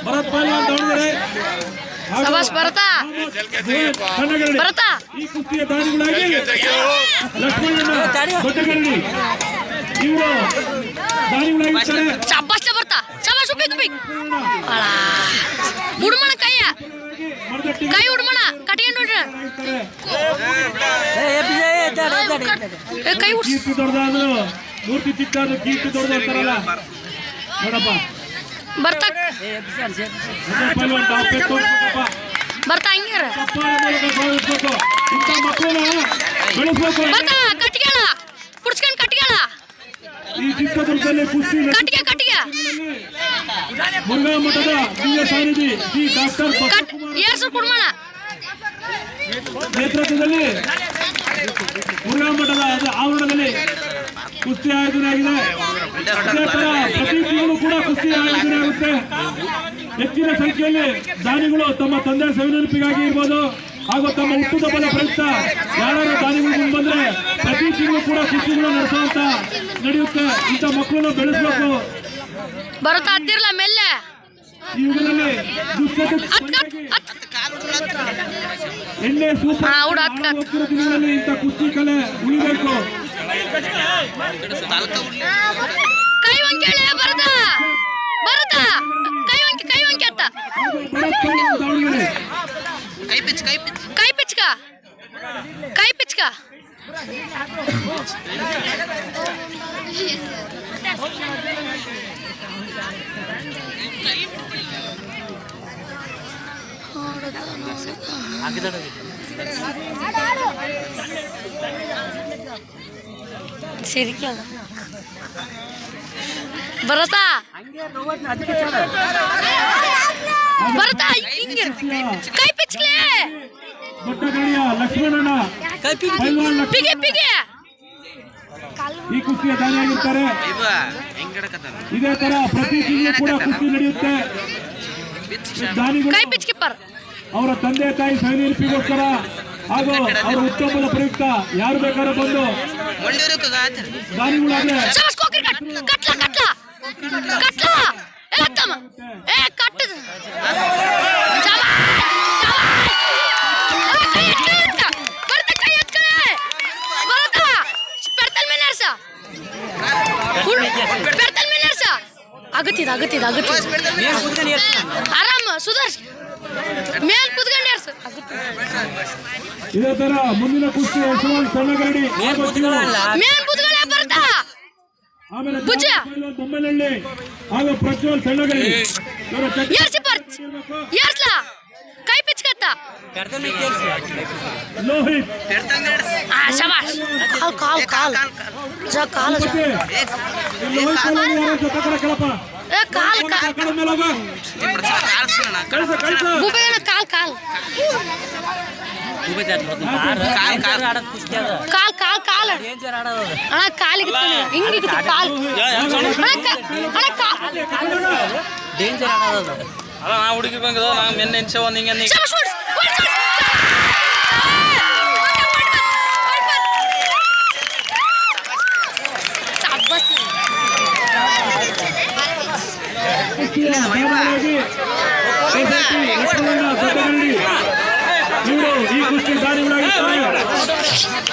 ಭರತ್ ಪೈಲ್ವಾನ್ ದಾವಣಗೆರೆ, ಸಬಾಷ್ ಭರತಾ ಭರತಾ. ಈ ಕುಸ್ತಿಯ ದಾನಿಗಳಾಗಿ ಲಕ್ಷ್ಮಣಣ್ಣ ದೊಡ್ಡಗರಡಿ ಇವರು ದಾನಿಗಳಾಗಿರ್ತಾರೆ. ಸಬಾಷ್ ಭರತಾ, ಸಬಾಷ್ ಉಪಿ ಉಪಿ ಉಡ್ಮಣ ಕೈಯ ಕೈ ಉಡ್ಮಣ ಕಟ್ಕೊಂಡು ಕೈ ಕೀರ್ತಿ ದೊಡ್ಡದಾದ್ರು ಮೂರ್ತಿ ಚಿಕ್ಕಾದ್ರು ಕೀರ್ತಿ ದೊಡ್ಡದು ಅಂತಾರಲ್ಲ ನೋಡಪ್ಪ. ಬರ್ತಾ ಪೈಲ್ವಾನ್ ದಾಪೆ ತೋರಿಸ್ಬೇಕಪ್ಪ. ಬರ್ತಾ ಹಂಗ್ಯಾರ ಗೌರವಿಸ್ಬೇಕು. ಇಂಥ ಮಕ್ಕಳನ್ನ ಬೆಳೆಸ್ಬೇಕು. ಬರ್ತಾ ಕಟ್ಗೆಳ ಕುಡ್ಸ್ಕೊಂಡ್ ಕಟ್ಗೆಳ ಈ ಚಿತ್ರದುರ್ಗದಲ್ಲಿ ಕುಸ್ತಿ ಕಟ್ಗೆ ಕಟ್ಗೆ ಮುರುಘಾ ಮಠದ ದಿವ್ಯ ಸಾನಿಧಿ ಶ್ರೀ ಡಾಕ್ಟರ್ ಏರ್ಸು ಕುಡ್ಮಣ ನೇತೃತ್ವದಲ್ಲಿ ಮುರುಘಾ ಮಠದ ಆವರಣದಲ್ಲಿ ಕುಸ್ತಿ ಆಯೋಜನೆ ಆಗಿದೆ. ಇದೇ ತರ ಪ್ರತಿ ತಿಂಗಳು ಕೂಡ ಕುಸ್ತಿ ಆಯೋಜನೆ ಆಗುತ್ತೆ. ಹೆಚ್ಚಿನ ಸಂಖ್ಯೆಯಲ್ಲಿ ದಾನಿಗಳು ತಮ್ಮ ತಂದೆ ಸವಿನೆನಪಿಗಾಗಿ ಇರ್ಬೋದು ಹಾಗೂ ತಮ್ಮ ಹುಟ್ಟುಹಬ್ಬದ ಪ್ರಯುಕ್ತ ಯಾರು ದಾನಿಗಳು ಮುಂದೆ ಬಂದ್ರೆ ಪ್ರತಿ ತಿಂಗಳು ಕೂಡ ಕುಸ್ತಿಗಳು ನಡೆಸುವಂತ ನಡೆಯುತ್ತೆ. ಇಂಥ ಮಕ್ಕಳನ್ನು ಬೆಳೆಸಬೇಕು. ಬರುತ್ತಾ ಹತ್ತಿರಲ್ಲ ಮೆಲ್ಲೆ ಈ ಯುಗದಲ್ಲಿ ಎಣ್ಣೆ ಸೂಪರ್ ದಿನಗಳಲ್ಲಿ ಇಂಥ ಕುಸ್ತಿ ಕಲೆ ಉಳಿಬೇಕು. ಕೈ ವಂಕೆ ಬರುತ್ತಾ ಬರುತ್ತಾ ಕೈ ವಂಕೆ ಅತ್ತ ಕೈ ಪಿಚ್ಕ ಕೈ ಪಿಚ್ಕ ಸಿರಿಕ ಬರತಾ ಬರತಾ ಕೈ ಪಿಚ್ಕ್ಲೆ ದೊಡ್ಡಗಡಿಯ ಲಕ್ಷ್ಮಣಣ್ಣ ಪಿಗೆ ಪಿಗೆ ಈ ಕುಸ್ತಿಯ ದಾನಿಯಾಗಿರ್ತಾರೆ. ಇದೇ ತರ ಪ್ರತಿ ತಿಂಗಳು ಕೂಡ ಕುಸ್ತಿ ನಡೆಯುತ್ತೆ. ಕೈ ಪಿಚ್ ಕೀಪರ್ ಅವರ ತಂದೆ ತಾಯಿ ಸವಿನೆನಪಿಗೋಸ್ಕರ ಹಾಗೂ ಅವರ ಹುಟ್ಟುಹಬ್ಬದ ಪ್ರಯುಕ್ತ ಯಾರು ಬೇಕಾದ್ರೂ ಬಂದು ದಾನಿಗಳಾದ್ರೆ ಆಗತ್ತಿದ ಆಗತ್ತಿದ ಆಗತ್ತಿದ ಆರಾಮ ಸುಧಾರ್ಸ್ ಮೇಲ್ ಕುತ್ಕೊಂಡೆ ಇದೇ ತರ ಮುಂದಿನ ಕುಸ್ತಿ ಯಶವಂತ್ ಸಣ್ಣಗರಡಿ ಮೇಲ್ ಕುತ್ಕೊಂಡೆ ಬರ್ತಾ ಆಮೇಲೆ ಬೊಮ್ಮನಹಳ್ಳಿ ಹಾಗೂ ಪ್ರಜ್ವಲ್ ಸಣ್ಣಗರಡಿ ಏರ್ಸ್ಲಾ ಕೈ ಪಿಚ್ಕತ್ತ ಲೋಹಿತ್ ಶಬಾಷ್ ಕಾಲ್ ಕಾಲ್ ಕಾಲ್ ಕಾಲ್ ಕೇಳಪ್ಪ ಕಾಲ್ ಕಾಲ್ ಕಾಲ್ ಕಾಲ್ ಕಾಲ್ ಕಾಲ್ ಅಣ್ಣ ಕಾಲಿಗೆ ಹಿಂಗಿತ್ತು ಕಾಲ್ ಡೇಂಜರ್ ಆಡೋದು ಅಲ್ಲ ನಾ ಹುಡುಗಿ ಬಂಗದ ನಾ ಮೆನ್ನೆ ಎನ್ಸವ ನಿಂಗೆ ಈ ಕುಸ್ತಿ ದಾನಿಗಳಾಗಿರ್ತಾರೆ.